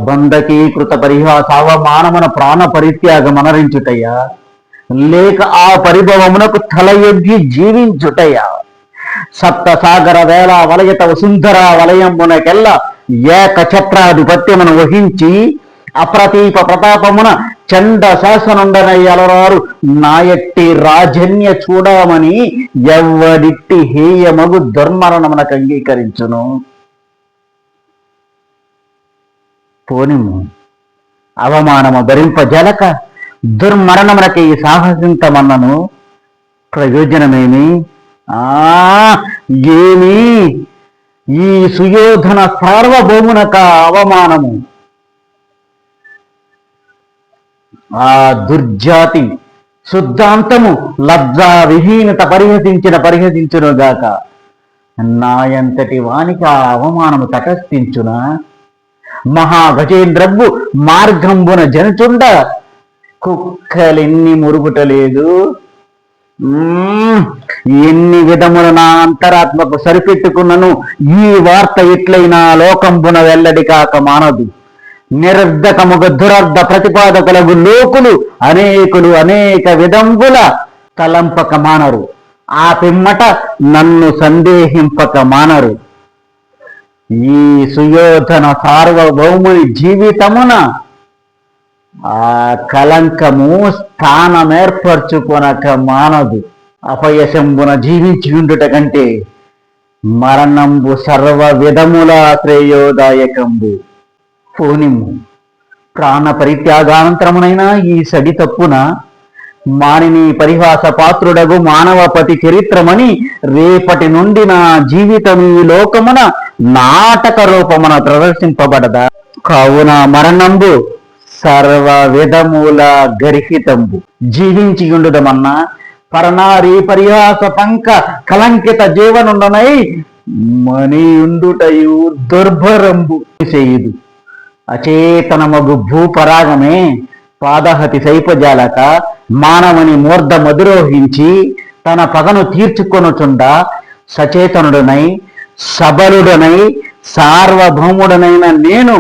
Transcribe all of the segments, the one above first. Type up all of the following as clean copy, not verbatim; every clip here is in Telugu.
బంధకీకృత పరిహాసావమానమున ప్రాణ పరిత్యాగమనరించుటయ్యా, లేక ఆ పరిభవమునకు తలయొగ్గి జీవించుటయ్యా. సప్తసాగర వేళ వలయత వసుంధర వలయమునకెల్ల ఏకఛత్రాధిపత్యమును వహించి అప్రతీప ప్రతాపమున చండ శాసనుండనయ్యలరారు నాయట్టి రాజన్య చూడమని ఎవ్వడిట్టి హేయమగు దుర్మరణమునకు అంగీకరించును. పోనిము అవమానము భరింపజలక దుర్మరణమునకి సాహసింతమన్నను ప్రయోజనమేమి? ఏమి ఈ సుయోధన సార్వభౌమునక అవమానము? ఆ దుర్జాతి శుద్ధాంతము లబ్జా విహీనత పరిహసించునుగాక. నాయంతటి వానికి ఆ అవమానము తటస్థించునా? మహాగజేంద్రబ్బు మార్గంబున జనచుండ కుక్కలెన్ని మురుగుటలేదు. ఎన్ని విధములు నా అంతరాత్మకు సరిపెట్టుకున్నను ఈ వార్త ఎట్లయినా లోకంబున వెల్లడి కాక మానదు. నిరర్ధకముగ దురర్ధ ప్రతిపాదకులకు లోకులు అనేకులు అనేక విధంబుల తలంపక మానరు. ఆ పిమ్మట నన్ను సందేహింపక మానరు. ఈ సుయోధన సార్వభౌముని జీవితమున ఆ కలంకము స్థానమేర్పరచుకొనక మానదు. అపయశంబున జీవించి ఉండుట కంటే మరణంబు సర్వ విధముల శ్రేయోదాయకంబు. పోనిము ప్రాణ పరిత్యాగానంతరమునైనా ఈ సడి తప్పున మానిని పరిహాస పాత్రుడగు మానవపతి చరిత్రమని రేపటి నుండి నా జీవితం ఈ లోకమున నాటక రూపమున ప్రదర్శింపబడదా? కావున మరణంబు సర్వ విధముల గర్హితంబు. జీవించియుండుదమన్నా పరనారి పరిహాస పంక కలంకిత జీవనుండనై మణియుండుటయు దుర్భరంబు చేయుదు. అచేతనమగు భూపరాగమే పాదహతి సైపజాలక మానవుని మూర్ధ మధురోహించి తన పగను తీర్చుకొనుచుండ సచేతనుడనై సబలుడనై సార్వభౌముడనైన నేను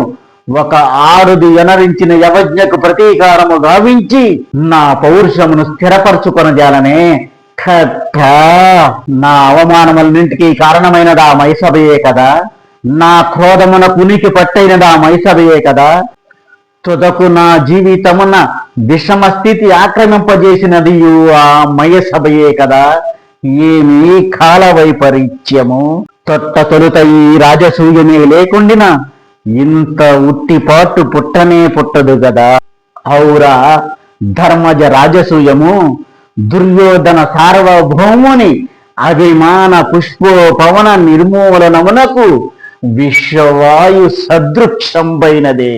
ఒక ఆరుది ఎనరించిన యవజ్ఞకు ప్రతీకారము గావించి నా పౌరుషమును స్థిరపరచుకొనజాలనే. నా అవమానములన్నింటికీ కారణమైనదా మైసభయే కదా. నా క్రోధమునకు ఉనికి పట్టైనదా మైసభయే కదా. తుదకు నా జీవితమున విషమ స్థితి ఆక్రమింపజేసినది ఆ మయసభయే కదా. ఏమి కాల వైపరీత్యము! తొలుత ఈ రాజసూయమే లేకుండినా ఇంత ఉట్టిపాటు పుట్టనే పుట్టదు గదా. ఔరా ధర్మజ రాజసూయము దుర్యోధన సార్వభౌముని అభిమాన పుష్పోపవన నిర్మూలనమునకు విశ్వవాయు సదృక్షంబైనదే.